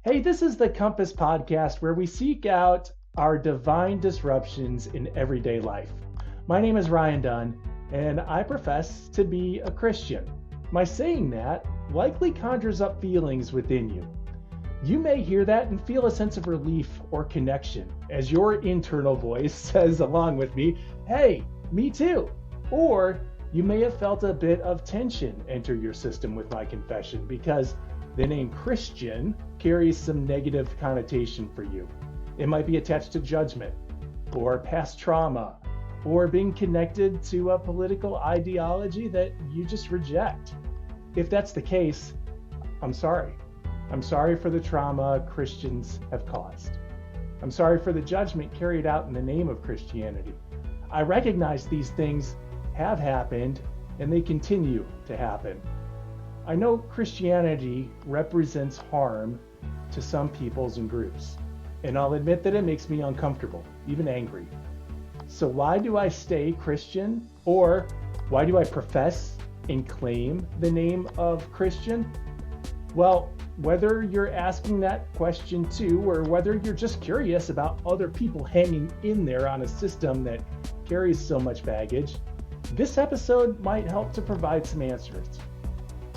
Hey, this is the Compass Podcast where we seek out our divine disruptions in everyday life. My name is Ryan Dunn, and I profess to be a Christian. My saying that likely conjures up feelings within you. You may hear that and feel a sense of relief or connection as your internal voice says along with me, hey, me too. Or you may have felt a bit of tension enter your system with my confession because the name Christian carries some negative connotation for you. It might be attached to judgment or past trauma or being connected to a political ideology that you just reject. If that's the case, I'm sorry. I'm sorry for the trauma Christians have caused. I'm sorry for the judgment carried out in the name of Christianity. I recognize these things have happened and they continue to happen. I know Christianity represents harm to some peoples and groups, and I'll admit that it makes me uncomfortable, even angry. So why do I stay Christian? Or why do I profess and claim the name of Christian? Well, whether you're asking that question too, or whether you're just curious about other people hanging in there on a system that carries so much baggage, this episode might help to provide some answers.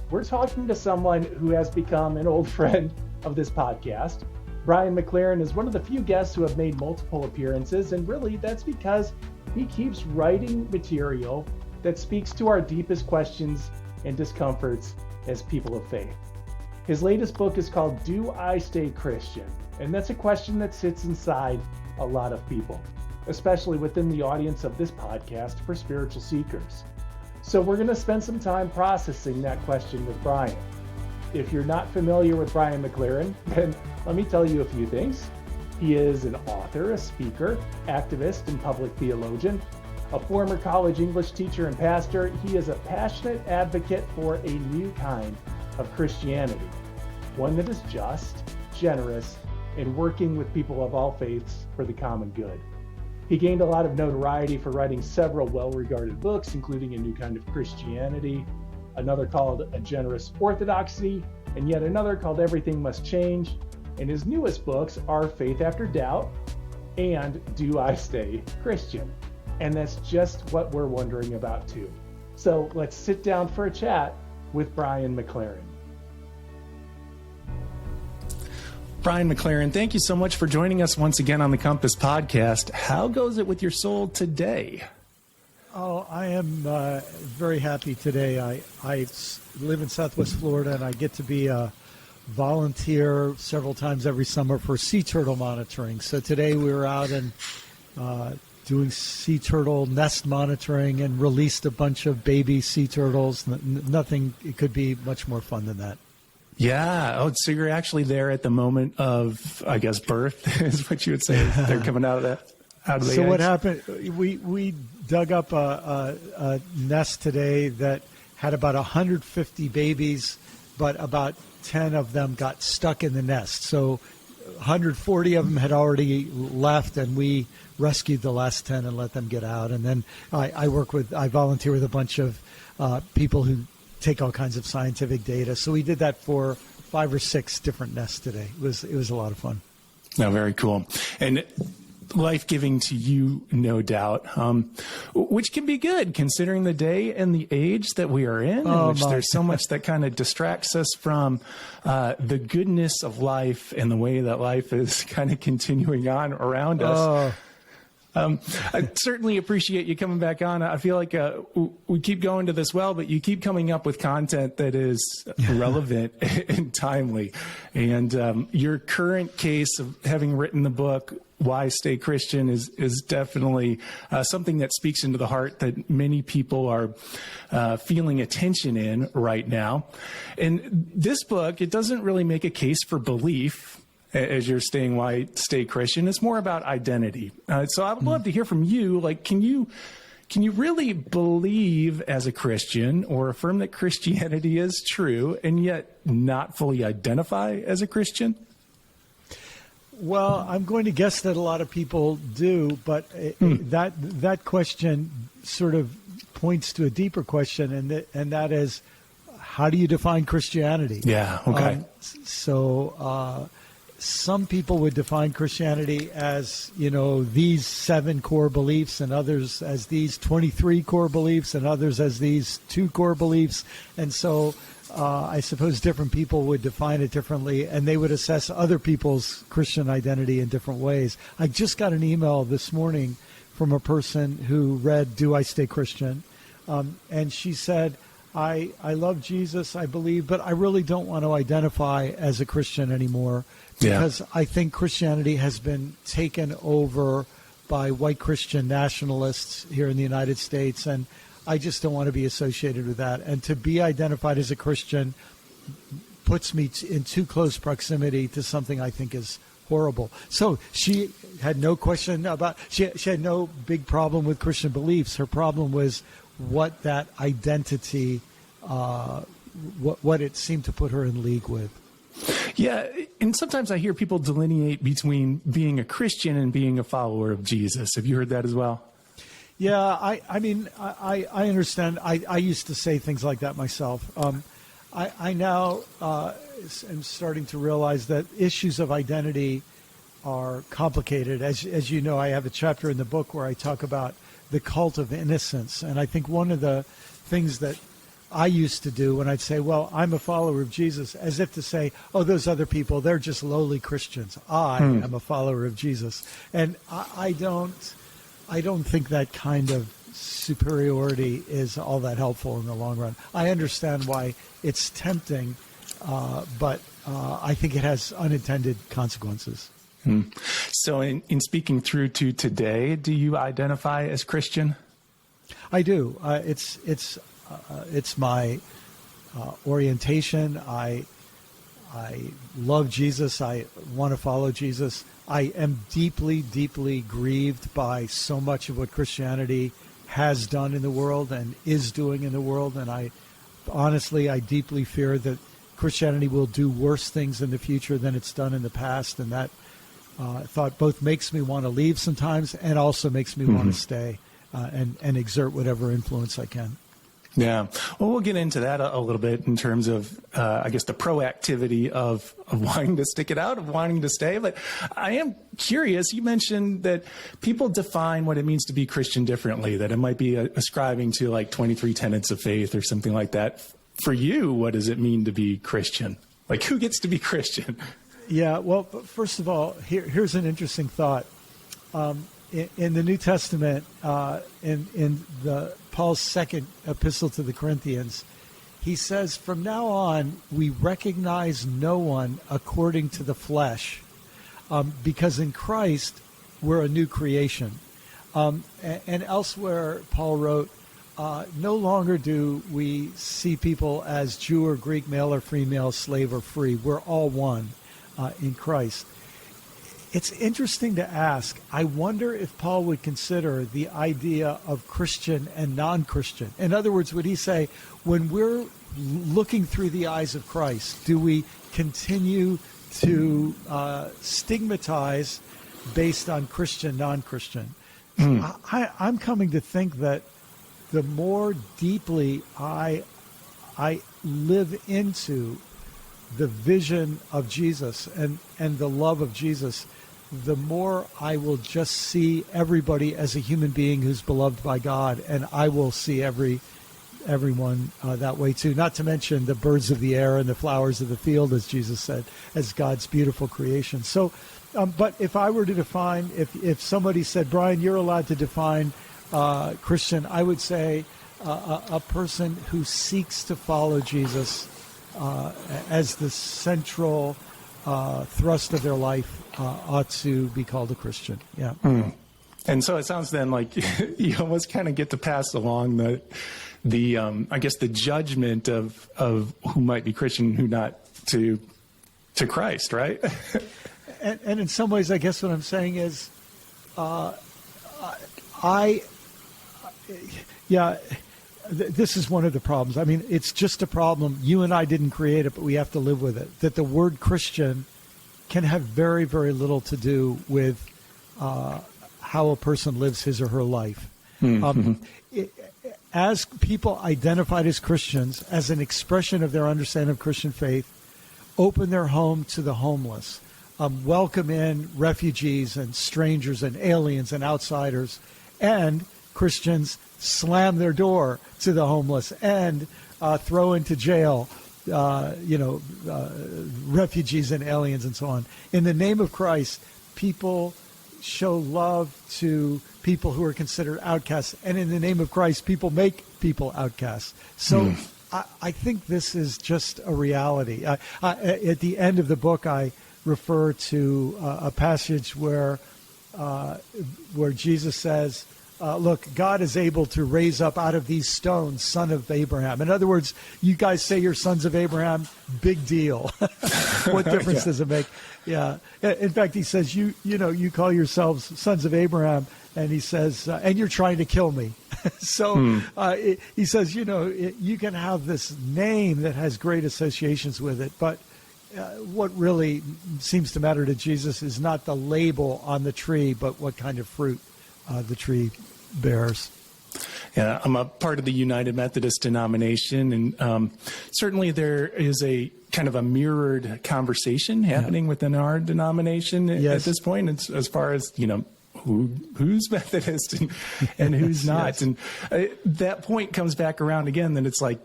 We're talking to someone who has become an old friend of this podcast. Brian McLaren is one of the few guests who have made multiple appearances, and really that's because he keeps writing material that speaks to our deepest questions and discomforts as people of faith. His latest book is called Do I Stay Christian? And that's a question that sits inside a lot of people, especially within the audience of this podcast for spiritual seekers. So we're going to spend some time processing that question with Brian. If you're not familiar with Brian McLaren, then let me tell you a few things. He is an author, a speaker, activist, and public theologian, a former college English teacher and pastor. He is a passionate advocate for a new kind of Christianity, one that is just, generous, and working with people of all faiths for the common good. He gained a lot of notoriety for writing several well-regarded books, including A New Kind of Christianity, another called A Generous Orthodoxy, and yet another called Everything Must Change. And his newest books are Faith After Doubt and Do I Stay Christian? And that's just what we're wondering about too. So let's sit down for a chat with Brian McLaren. Brian McLaren, thank you so much for joining us once again on the Compass Podcast. How goes it with your soul today? Oh, I am very happy today. I live in Southwest Florida, and I get to be a volunteer several times every summer for sea turtle monitoring. So today we were out and doing sea turtle nest monitoring and released a bunch of baby sea turtles. Nothing it could be much more fun than that. Yeah. Oh, so you're actually there at the moment of, I guess, birth is what you would say. They're coming out of that. Out of the so eggs. What happened? We dug up a nest today that had about 150 babies, but about 10 of them got stuck in the nest. So 140 of them had already left, and we rescued the last 10 and let them get out. And then I volunteer with a bunch of people who take all kinds of scientific data. So we did that for 5 or 6 different nests today. It was a lot of fun. No, very cool. And life-giving to you, no doubt, which can be good considering the day and the age that we are in which there's so much that kind of distracts us from the goodness of life and the way that life is kind of continuing on around us. I certainly appreciate you coming back on. I feel like we keep going to this well, but you keep coming up with content that is relevant and timely. And your current case of having written the book, Why Stay Christian, is definitely something that speaks into the heart that many people are feeling a tension in right now. And this book, it doesn't really make a case for belief, as you're saying, why stay Christian. It's more about identity. So I would love to hear from you. Like, can you really believe as a Christian or affirm that Christianity is true and yet not fully identify as a Christian? Well, I'm going to guess that a lot of people do, but that question sort of points to a deeper question, and that is, how do you define Christianity? Yeah. Okay. some people would define Christianity as, these 7 core beliefs, and others as these 23 core beliefs, and others as these 2 core beliefs. And so I suppose different people would define it differently, and they would assess other people's Christian identity in different ways. I just got an email this morning from a person who read Do I Stay Christian? And she said, I love Jesus, I believe, but I really don't want to identify as a Christian anymore because I think Christianity has been taken over by white Christian nationalists here in the United States, and I just don't want to be associated with that. And to be identified as a Christian puts me in too close proximity to something I think is horrible. So she had no question about, she had no big problem with Christian beliefs. Her problem was what that identity, what it seemed to put her in league with. Yeah, and sometimes I hear people delineate between being a Christian and being a follower of Jesus. Have you heard that as well? Yeah, I mean, I understand. I used to say things like that myself. I now am starting to realize that issues of identity are complicated. As you know, I have a chapter in the book where I talk about the cult of innocence. And I think one of the things that I used to do when I'd say, well, I'm a follower of Jesus, as if to say, oh, those other people, they're just lowly Christians. I am a follower of Jesus. And I don't think that kind of superiority is all that helpful in the long run. I understand why it's tempting, but I think it has unintended consequences. So in speaking through to today, do you identify as Christian? I do. It's my orientation. I love Jesus. I want to follow Jesus. I am deeply, deeply grieved by so much of what Christianity has done in the world and is doing in the world. And I deeply fear that Christianity will do worse things in the future than it's done in the past. And that thought both makes me want to leave sometimes and also makes me want to stay and exert whatever influence I can. Yeah. Well, we'll get into that a little bit in terms of, I guess, the proactivity of wanting to stick it out, of wanting to stay. But I am curious. You mentioned that people define what it means to be Christian differently, that it might be ascribing to like 23 tenets of faith or something like that. For you, what does it mean to be Christian? Like, who gets to be Christian? Yeah. Well, first of all, here's an interesting thought. In the New Testament, in Paul's second epistle to the Corinthians, he says, from now on, we recognize no one according to the flesh, because in Christ, we're a new creation. And elsewhere, Paul wrote, no longer do we see people as Jew or Greek, male or female, slave or free. We're all one in Christ. It's interesting to ask. I wonder if Paul would consider the idea of Christian and non-Christian. In other words, would he say, when we're looking through the eyes of Christ, do we continue to stigmatize based on Christian, non-Christian? I'm coming to think that the more deeply I live into the vision of Jesus and the love of Jesus, the more I will just see everybody as a human being who's beloved by God, and I will see everyone that way too. Not to mention the birds of the air and the flowers of the field, as Jesus said, as God's beautiful creation. So, but if I were to define, if somebody said, Brian, you're allowed to define Christian, I would say a person who seeks to follow Jesus as the central thrust of their life ought to be called a Christian. Yeah. And so it sounds then like you almost kind of get to pass along the I guess the judgment of who might be Christian and who not to Christ, right? and in some ways, I guess what I'm saying is, this is one of the problems. I mean, it's just a problem. You and I didn't create it, but we have to live with it. That the word Christian can have very, very little to do with how a person lives his or her life. As people identified as Christians, as an expression of their understanding of Christian faith, open their home to the homeless, welcome in refugees and strangers and aliens and outsiders, and Christians slam their door to the homeless and throw into jail, refugees and aliens and so on. In the name of Christ, people show love to people who are considered outcasts, and in the name of Christ, people make people outcasts. So I think this is just a reality. At the end of the book, I refer to a passage where Jesus says, look, God is able to raise up out of these stones son of Abraham. In other words, you guys say you're sons of Abraham, big deal. What difference does it make? Yeah. In fact, he says, you call yourselves sons of Abraham, and he says, and you're trying to kill me. So he says, you can have this name that has great associations with it, but what really seems to matter to Jesus is not the label on the tree, but what kind of fruit the tree bears. Yeah, I'm a part of the United Methodist denomination, and certainly there is a kind of a mirrored conversation happening within our denomination at this point, as far as, who's Methodist and who's not. And that point comes back around again, that it's like,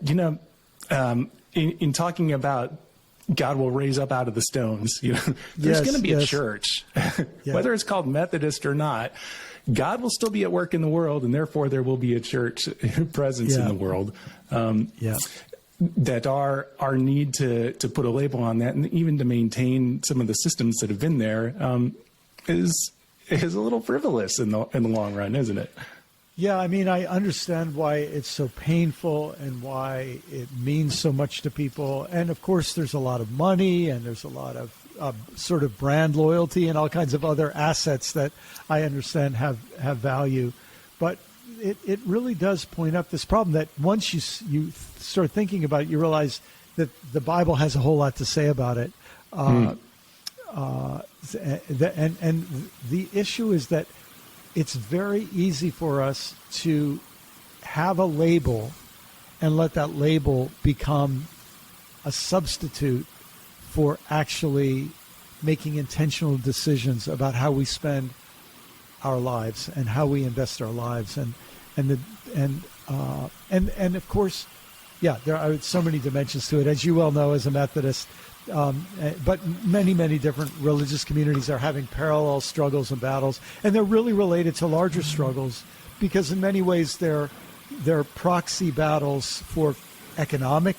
in talking about God will raise up out of the stones, there's going to be a church, whether it's called Methodist or not. God will still be at work in the world, and therefore there will be a church presence in the world. That our need to put a label on that, and even to maintain some of the systems that have been there, is a little frivolous in the long run, isn't it? Yeah, I mean, I understand why it's so painful and why it means so much to people. And of course, there's a lot of money, and there's a lot of sort of brand loyalty and all kinds of other assets that I understand have value. But it really does point up this problem that once you start thinking about it, you realize that the Bible has a whole lot to say about it. And the issue is that it's very easy for us to have a label and let that label become a substitute for actually making intentional decisions about how we spend our lives and how we invest our lives, and of course, there are so many dimensions to it, as you well know as a Methodist. But many different religious communities are having parallel struggles and battles, and they're really related to larger struggles because in many ways they're proxy battles for economic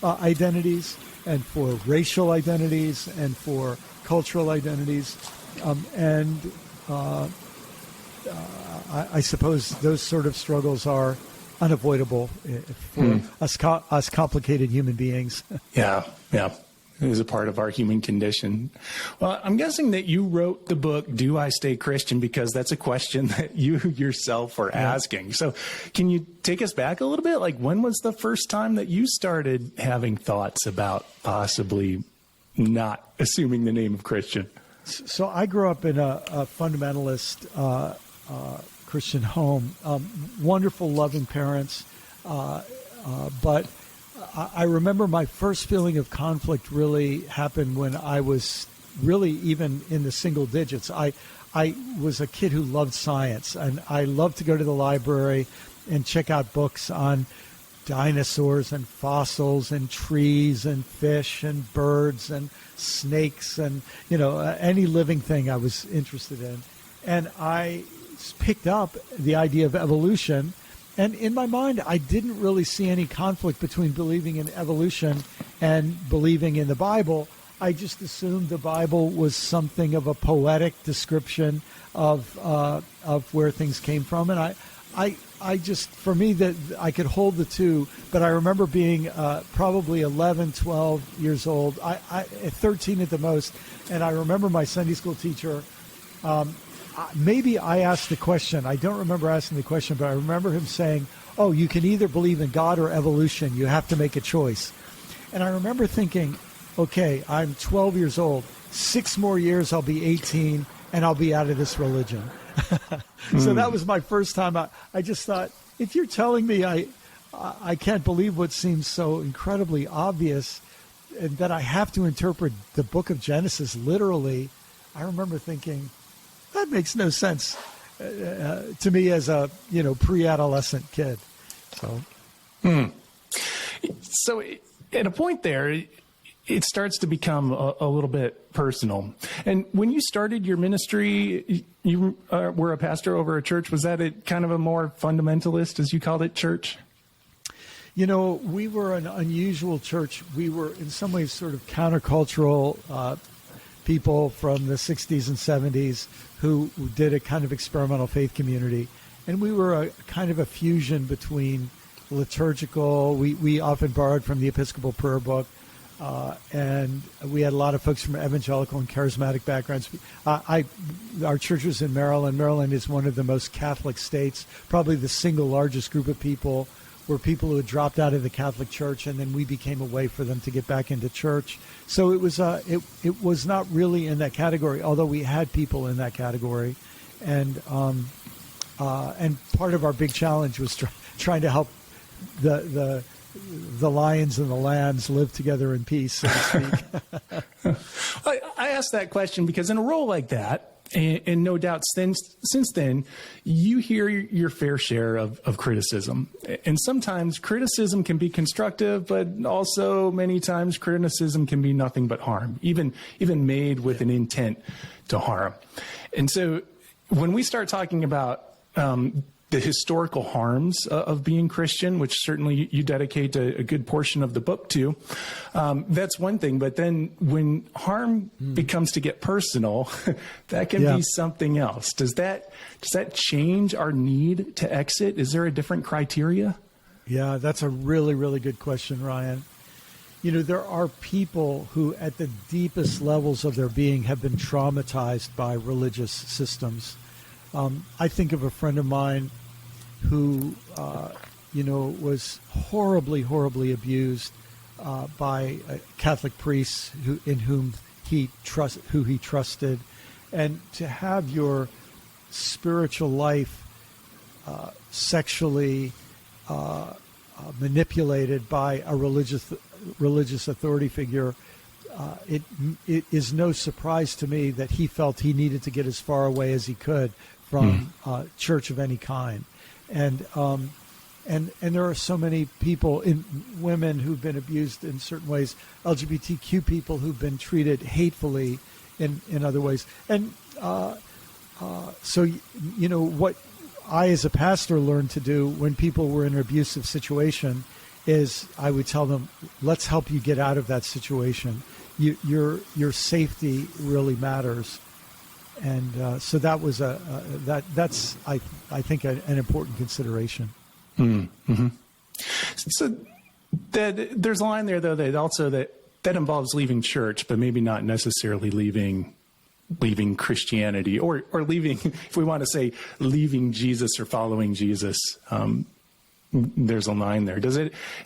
identities and for racial identities and for cultural identities. I suppose those sort of struggles are unavoidable for us complicated human beings. Yeah. It is a part of our human condition. Well, I'm guessing that you wrote the book, Do I Stay Christian? Because that's a question that you yourself are asking. So can you take us back a little bit? Like, when was the first time that you started having thoughts about possibly not assuming the name of Christian? So I grew up in a fundamentalist Christian home, wonderful, loving parents, but I remember my first feeling of conflict really happened when I was really even in the single digits. I was a kid who loved science, and I loved to go to the library and check out books on dinosaurs and fossils and trees and fish and birds and snakes and, any living thing I was interested in. And I picked up the idea of evolution. And in my mind, I didn't really see any conflict between believing in evolution and believing in the Bible. I just assumed the Bible was something of a poetic description of where things came from. And I just, for me, that I could hold the two. But I remember being probably 11, 12 years old, 13 at the most. And I remember my Sunday school teacher, maybe I asked the question. I don't remember asking the question, but I remember him saying, oh, you can either believe in God or evolution. You have to make a choice. And I remember thinking, okay, I'm 12 years old. 6 more years, I'll be 18, and I'll be out of this religion. So that was my first time. I just thought, if you're telling me I can't believe what seems so incredibly obvious, that I have to interpret the book of Genesis literally, I remember thinking, that makes no sense to me as a pre-adolescent kid. So at a point there, it starts to become a little bit personal. And when you started your ministry, you were a pastor over a church. Was that kind of a more fundamentalist, as you called it, church? We were an unusual church. We were in some ways sort of countercultural people from the 60s and 70s who did a kind of experimental faith community. And we were a kind of a fusion between liturgical. We often borrowed from the Episcopal Prayer Book. And we had a lot of folks from evangelical and charismatic backgrounds. Our church was in Maryland. Maryland is one of the most Catholic states. Probably the single largest group of people were people who had dropped out of the Catholic Church, and then we became a way for them to get back into church. So it was it was not really in that category, although we had people in that category. And part of our big challenge was trying to help the lions and the lambs live together in peace, so to speak. I asked that question because in a role like that, and no doubt since then, you hear your fair share of criticism. And sometimes criticism can be constructive, but also many times criticism can be nothing but harm, even made with an intent to harm. And so when we start talking about the historical harms of being Christian, which certainly you dedicate a good portion of the book to, that's one thing. But then when harm becomes to get personal, that can be something else. Does that change our need to exit? Is there a different criteria? Yeah, that's a really, really good question, Ryan. There are people who at the deepest levels of their being have been traumatized by religious systems. I think of a friend of mine who, was horribly, horribly abused by Catholic priests who he trusted, and to have your spiritual life sexually manipulated by a religious authority figure. It is no surprise to me that he felt he needed to get as far away as he could from church of any kind. And there are so many people, women who've been abused in certain ways, LGBTQ people who've been treated hatefully in other ways. And so what I as a pastor learned to do when people were in an abusive situation is I would tell them, let's help you get out of that situation. Your safety really matters. And so that was that's I think an important consideration. Mm-hmm. So there's a line there though that involves leaving church, but maybe not necessarily leaving Christianity or leaving, if we want to say leaving Jesus or following Jesus. There's a line there.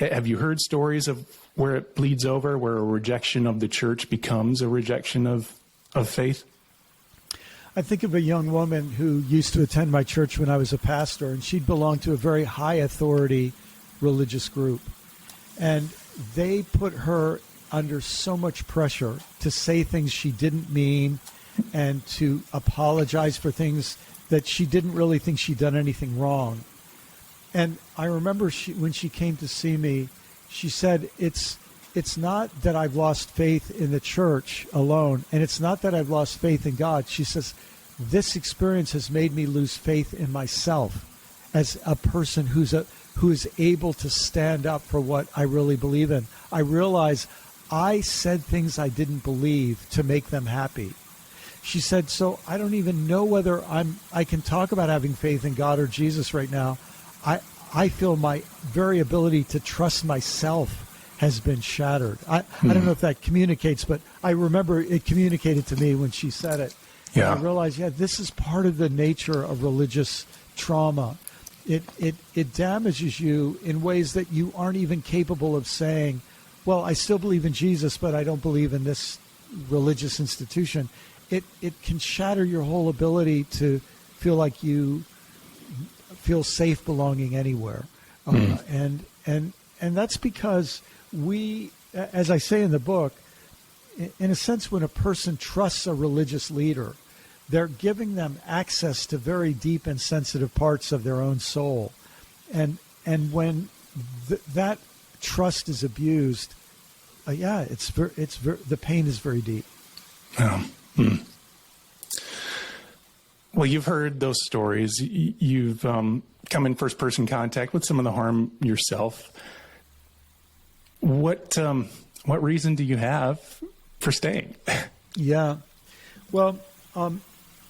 Have you heard stories of where it bleeds over, where a rejection of the church becomes a rejection of faith? I think of a young woman who used to attend my church when I was a pastor, and she'd belonged to a very high authority religious group. And they put her under so much pressure to say things she didn't mean and to apologize for things that she didn't really think she'd done anything wrong. And I remember when she came to see me, she said, it's not that I've lost faith in the church alone, and it's not that I've lost faith in God. She says, this experience has made me lose faith in myself as a person who is able to stand up for what I really believe in. I realize I said things I didn't believe to make them happy. She said, so I don't even know whether I can talk about having faith in God or Jesus right now. I feel my very ability to trust myself has been shattered. I don't know if that communicates, but I remember it communicated to me when she said it. Yeah. And I realized, this is part of the nature of religious trauma. It damages you in ways that you aren't even capable of saying, well, I still believe in Jesus, but I don't believe in this religious institution. It can shatter your whole ability to feel like you feel safe belonging anywhere. And that's because we as I say in the book, in a sense, when a person trusts a religious leader, they're giving them access to very deep and sensitive parts of their own soul. And when that trust is abused, the pain is very deep. Well, you've heard those stories. You've come in first-person contact with some of the harm yourself. What reason do you have for staying? Yeah. Well,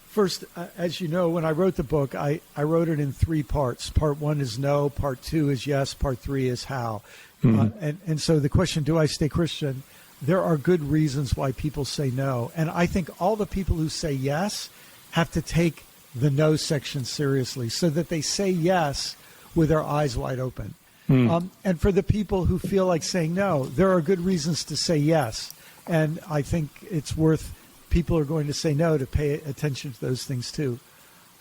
first, as you know, when I wrote the book, I wrote it in 3 parts. Part 1 is no, part 2 is yes, part 3 is how. And so the question, do I stay Christian? There are good reasons why people say no. And I think all the people who say yes have to take the no section seriously so that they say yes with their eyes wide open. And for the people who feel like saying no, there are good reasons to say yes. And I think it's worth people are going to say no to pay attention to those things too.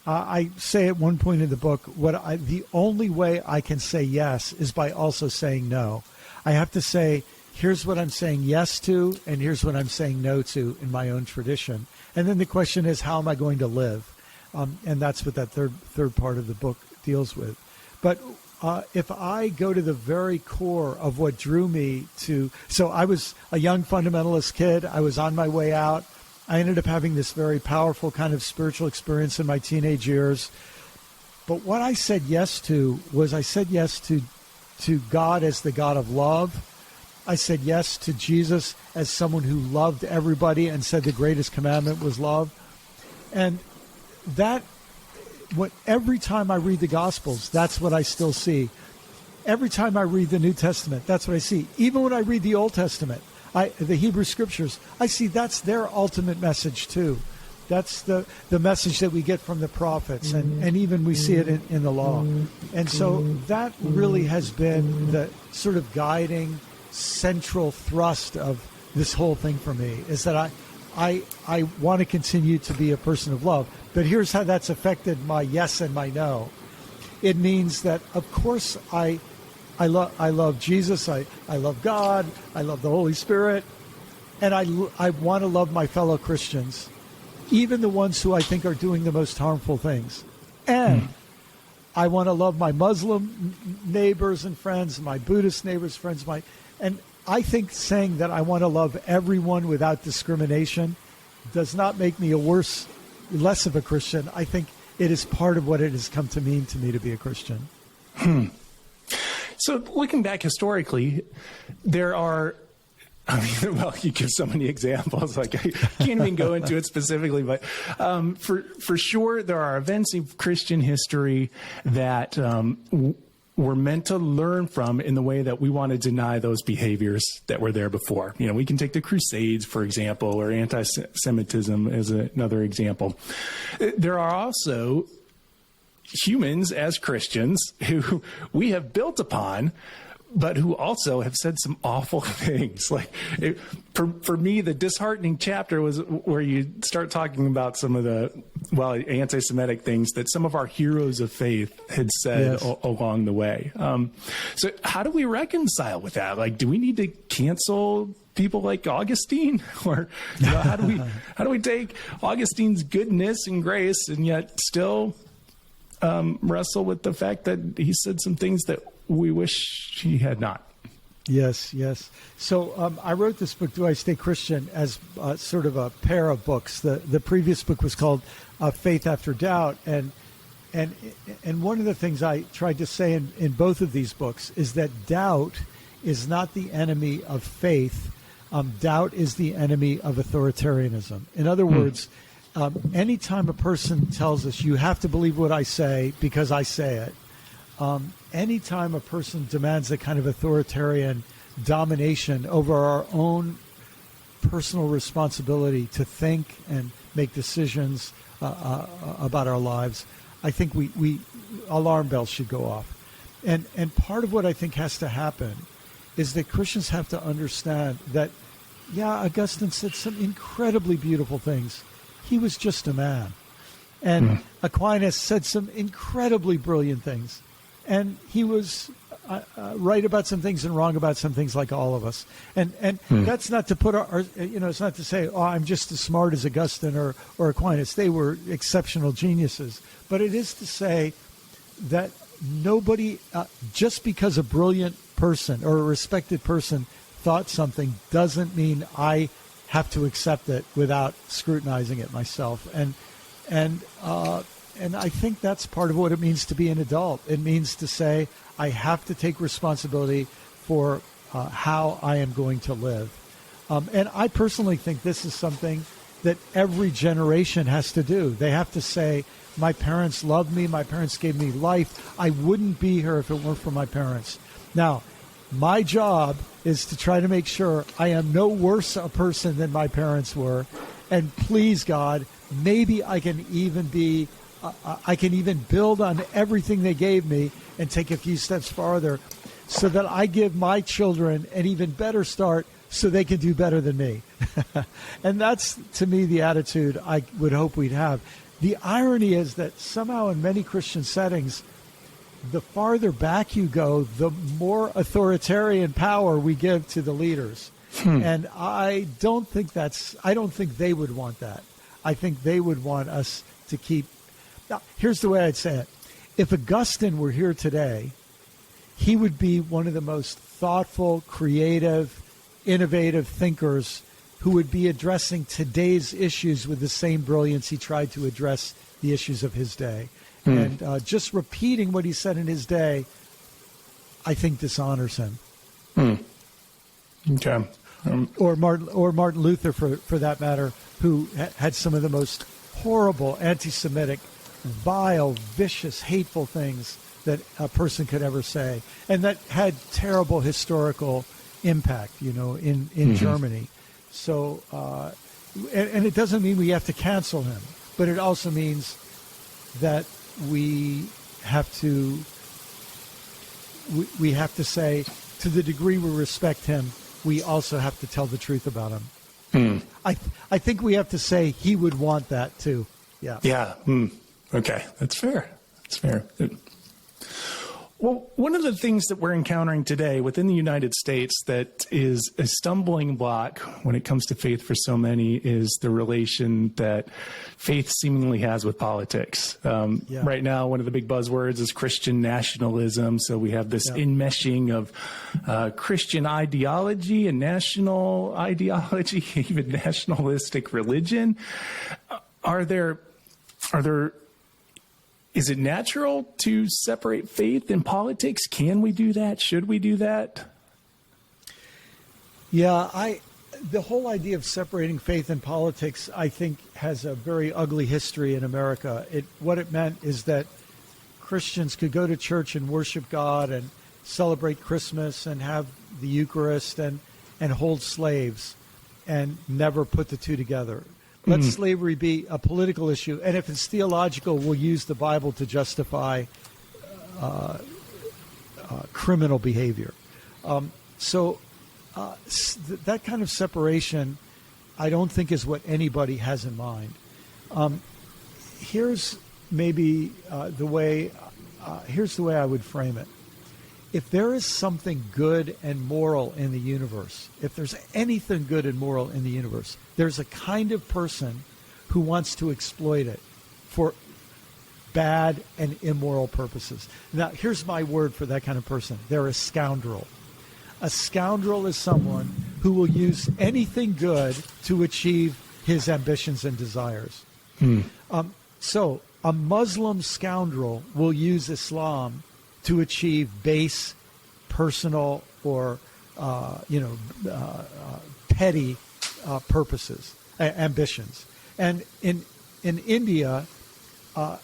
I say at one point in the book, the only way I can say yes is by also saying no. I have to say, here's what I'm saying yes to, and here's what I'm saying no to in my own tradition. And then the question is, how am I going to live? And that's what that third part of the book deals with. But if I go to the very core of what drew me to, so I was a young fundamentalist kid. I was on my way out. I ended up having this very powerful kind of spiritual experience in my teenage years. But what I said yes to was I said yes to God as the God of love. I said yes to Jesus as someone who loved everybody and said the greatest commandment was love. And every time I read the Gospels, that's what I still see. Every time I read the New Testament, that's what I see. Even when I read the Old Testament, the Hebrew Scriptures, I see that's their ultimate message too. That's the message that we get from the prophets, and even we see it in the law. And so that really has been the sort of guiding central thrust of this whole thing for me, is that I want to continue to be a person of love. But here's how that's affected my yes and my no. It means that, of course, I love Jesus, I love God, I love the Holy Spirit, and I want to love my fellow Christians, even the ones who I think are doing the most harmful things. And I want to love my Muslim neighbors and friends, my Buddhist neighbors, friends, and I think saying that I want to love everyone without discrimination does not make me less of a Christian. I think it is part of what it has come to mean to me to be a Christian. So looking back historically, there are, you give so many examples, like I can't even go into it specifically, but for sure there are events in Christian history that we're meant to learn from in the way that we want to deny those behaviors that were there before. We can take the Crusades, for example, or anti-Semitism as another example. There are also humans as Christians who we have built upon, but who also have said some awful things. Like for me, the disheartening chapter was where you start talking about some of the, anti-Semitic things that some of our heroes of faith had said along the way. So how do we reconcile with that? Like, do we need to cancel people like Augustine, or how do we take Augustine's goodness and grace and yet still wrestle with the fact that he said some things that we wish he had not? Yes. So I wrote this book, Do I Stay Christian, as sort of a pair of books. The previous book was called Faith After Doubt, and one of the things I tried to say in both of these books is that doubt is not the enemy of faith. Doubt is the enemy of authoritarianism. In other words, anytime a person tells us, you have to believe what I say because I say it, anytime a person demands a kind of authoritarian domination over our own personal responsibility to think and make decisions about our lives, I think we alarm bells should go off. And part of what I think has to happen is that Christians have to understand that, Augustine said some incredibly beautiful things. He was just a man. And Aquinas said some incredibly brilliant things. And he was right about some things and wrong about some things, like all of us. And that's not to put it's not to say, oh, I'm just as smart as Augustine or Aquinas. They were exceptional geniuses. But it is to say that nobody, just because a brilliant person or a respected person thought something, doesn't mean I have to accept it without scrutinizing it myself. And I think that's part of what it means to be an adult. It means to say, I have to take responsibility for how I am going to live. And I personally think this is something that every generation has to do. They have to say, my parents loved me, my parents gave me life. I wouldn't be here if it weren't for my parents. Now, my job is to try to make sure I am no worse a person than my parents were. And please, God, maybe I can even build on everything they gave me and take a few steps farther so that I give my children an even better start so they can do better than me. And that's, to me, the attitude I would hope we'd have. The irony is that somehow in many Christian settings, the farther back you go, the more authoritarian power we give to the leaders. And I don't think they would want that. I think they would want us to keep. Now, here's the way I'd say it. If Augustine were here today, he would be one of the most thoughtful, creative, innovative thinkers who would be addressing today's issues with the same brilliance he tried to address the issues of his day. And just repeating what he said in his day, I think dishonors him. Okay. Or Martin Luther, for that matter, who had some of the most horrible, anti-Semitic, vile, vicious, hateful things that a person could ever say, and that had terrible historical impact, in Germany. So, and it doesn't mean we have to cancel him, but it also means that we have to say, to the degree we respect him, we also have to tell the truth about him. I think we have to say he would want that too. Yeah. Yeah. Okay. That's fair. Well, one of the things that we're encountering today within the United States that is a stumbling block when it comes to faith for so many is the relation that faith seemingly has with politics. Right now, one of the big buzzwords is Christian nationalism. So we have this enmeshing of Christian ideology and national ideology, even nationalistic religion. Is it natural to separate faith and politics? Can we do that? Should we do that? Yeah, the whole idea of separating faith and politics, I think, has a very ugly history in America. What it meant is that Christians could go to church and worship God and celebrate Christmas and have the Eucharist and hold slaves and never put the two together. Let slavery be a political issue, and if it's theological, we'll use the Bible to justify criminal behavior. That kind of separation, I don't think, is what anybody has in mind. Here's maybe the way I would frame it. If there is something good and moral in the universe, if there's anything good and moral in the universe, there's a kind of person who wants to exploit it for bad and immoral purposes. Now, here's my word for that kind of person. They're a scoundrel. A scoundrel is someone who will use anything good to achieve his ambitions and desires. So a Muslim scoundrel will use Islam to achieve base, personal, or petty purposes, ambitions. And in India, a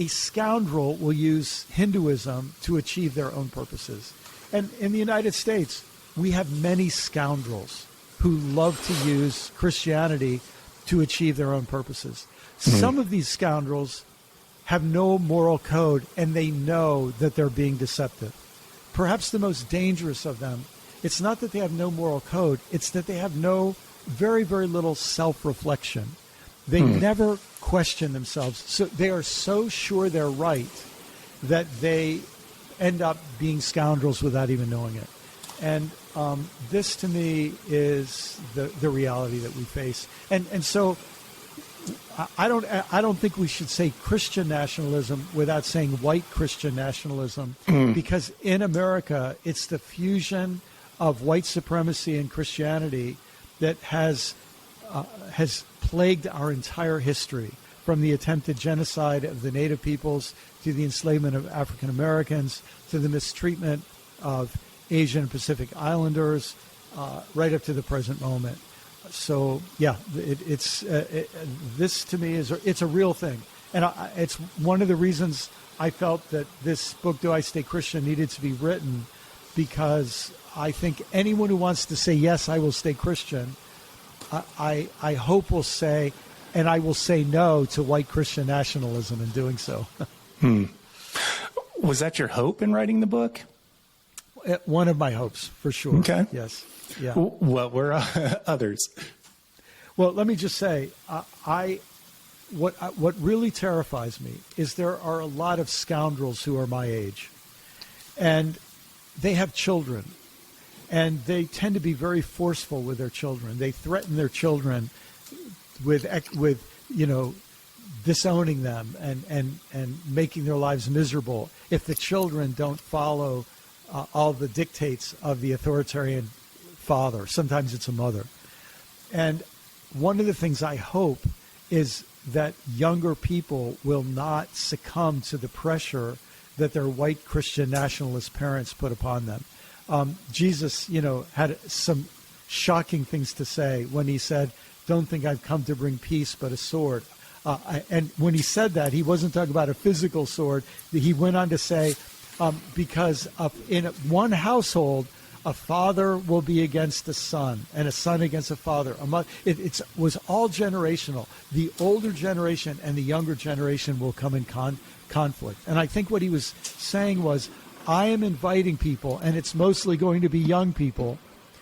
scoundrel will use Hinduism to achieve their own purposes. And in the United States, we have many scoundrels who love to use Christianity to achieve their own purposes. Some of these scoundrels have no moral code, and they know that they're being deceptive. Perhaps the most dangerous of them, it's not that they have no moral code, it's that they have very, very little self-reflection. They never question themselves. So they are so sure they're right that they end up being scoundrels without even knowing it. And this, to me, is the reality that we face. And so I don't think we should say Christian nationalism without saying white Christian nationalism, because in America, it's the fusion of white supremacy and Christianity that has plagued our entire history, from the attempted genocide of the native peoples to the enslavement of African Americans to the mistreatment of Asian and Pacific Islanders, right up to the present moment. So, yeah, this to me it's a real thing. And it's one of the reasons I felt that this book, Do I Stay Christian, needed to be written, because I think anyone who wants to say, yes, I will stay Christian, I hope will say, and I will say no to white Christian nationalism in doing so. Was that your hope in writing the book? One of my hopes, for sure. Okay. Yes. Yeah. What were others? Well, let me just say, what really terrifies me is there are a lot of scoundrels who are my age, and they have children, and they tend to be very forceful with their children. They threaten their children with disowning them and making their lives miserable if the children don't follow all the dictates of the authoritarian father. Sometimes it's a mother. And one of the things I hope is that younger people will not succumb to the pressure that their white Christian nationalist parents put upon them. Jesus, had some shocking things to say when he said, "Don't think I've come to bring peace, but a sword." And when he said that, he wasn't talking about a physical sword. He went on to say, because in one household, a father will be against a son, and a son against a father. It was all generational. The older generation and the younger generation will come in conflict. And I think what he was saying was, I am inviting people, and it's mostly going to be young people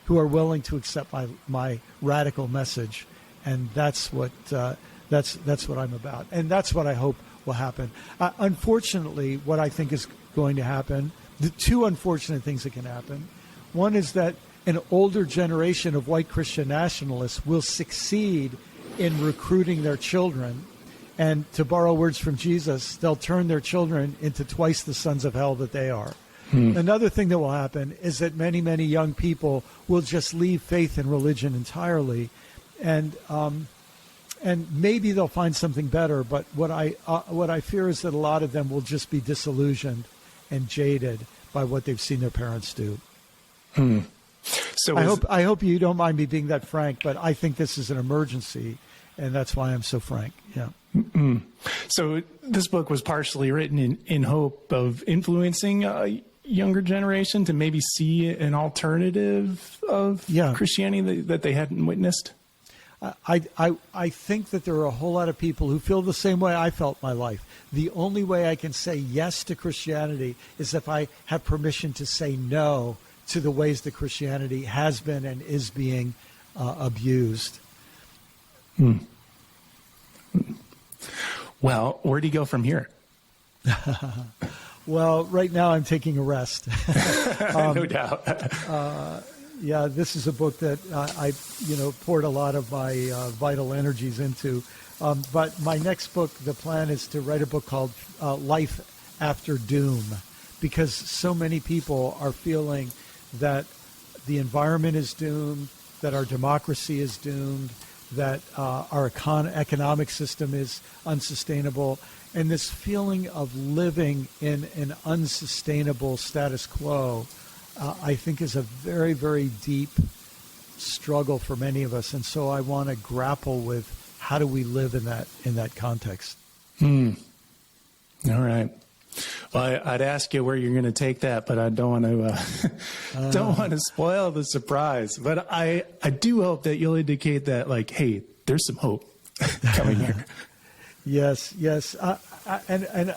who are willing to accept my radical message, and that's what I'm about, and that's what I hope will happen. Unfortunately, what I think is going to happen, the two unfortunate things that can happen. One is that an older generation of white Christian nationalists will succeed in recruiting their children. And to borrow words from Jesus, they'll turn their children into twice the sons of hell that they are. Another thing that will happen is that many, many young people will just leave faith and religion entirely. And maybe they'll find something better. But what I fear is that a lot of them will just be disillusioned and jaded by what they've seen their parents do. So I hope you don't mind me being that frank, but I think this is an emergency, and that's why I'm so frank. Yeah. So this book was partially written in hope of influencing a younger generation to maybe see an alternative of Christianity that they hadn't witnessed. I think that there are a whole lot of people who feel the same way I felt my life. The only way I can say yes to Christianity is if I have permission to say no to the ways that Christianity has been and is being abused. Well, where do you go from here? Well, right now I'm taking a rest. No doubt. Yeah, this is a book that I poured a lot of my vital energies into. But my next book, the plan is to write a book called Life After Doom, because so many people are feeling that the environment is doomed, that our democracy is doomed, that our economic system is unsustainable, and this feeling of living in an unsustainable status quo, I think is a very, very deep struggle for many of us. And so I want to grapple with how do we live in that context. All right. Well, I'd ask you where you're going to take that, but I don't want to spoil the surprise. But I do hope that you'll indicate that, like, hey, there's some hope coming here. Yes. And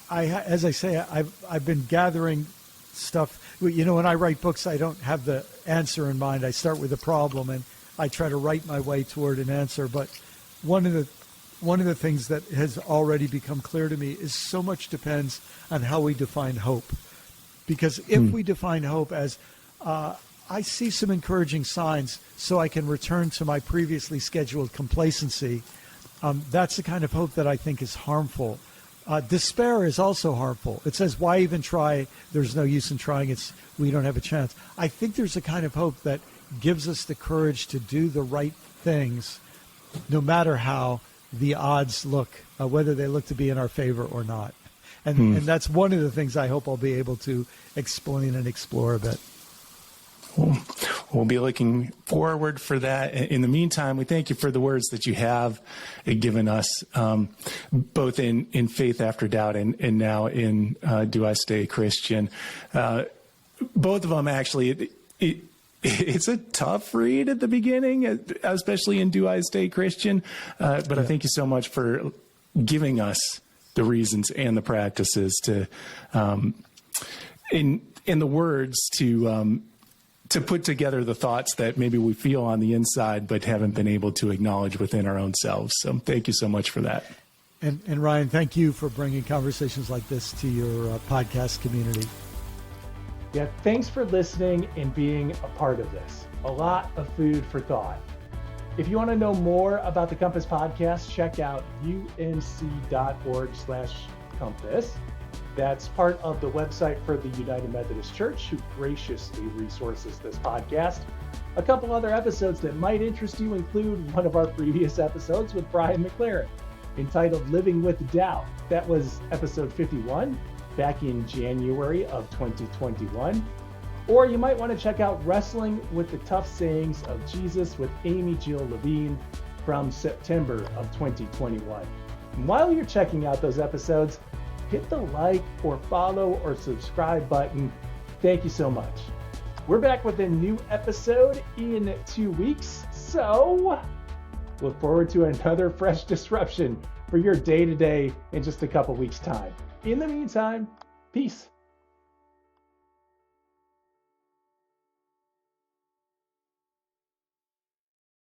as I say, I've been gathering stuff. When I write books, I don't have the answer in mind. I start with a problem and I try to write my way toward an answer. But one of the things that has already become clear to me is so much depends on how we define hope. Because if we define hope as I see some encouraging signs so I can return to my previously scheduled complacency, that's the kind of hope that I think is harmful. Despair is also harmful. It says, why even try? There's no use in trying. We don't have a chance. I think there's a kind of hope that gives us the courage to do the right things, no matter how the odds look, whether they look to be in our favor or not. And that's one of the things I hope I'll be able to explain and explore a bit. We'll be looking forward for that. In the meantime, we thank you for the words that you have given us, both in Faith After Doubt and now in Do I Stay Christian? Both of them, actually, it's a tough read at the beginning, especially in Do I Stay Christian? But I thank you so much for giving us the reasons and the practices to, in the words to put together the thoughts that maybe we feel on the inside but haven't been able to acknowledge within our own selves. So thank you so much for that. And Ryan, thank you for bringing conversations like this to your podcast community. Yeah, thanks for listening and being a part of this. A lot of food for thought. If you want to know more about the Compass Podcast, check out unc.org/compass. That's part of the website for the United Methodist Church, who graciously resources this podcast. A couple other episodes that might interest you include one of our previous episodes with Brian McLaren, entitled Living with Doubt. That was episode 51, back in January of 2021. Or you might want to check out Wrestling with the Tough Sayings of Jesus with Amy Jill Levine from September of 2021. And while you're checking out those episodes, hit the like or follow or subscribe button. Thank you so much. We're back with a new episode in 2 weeks, so look forward to another fresh disruption for your day-to-day in just a couple weeks' time. In the meantime, peace.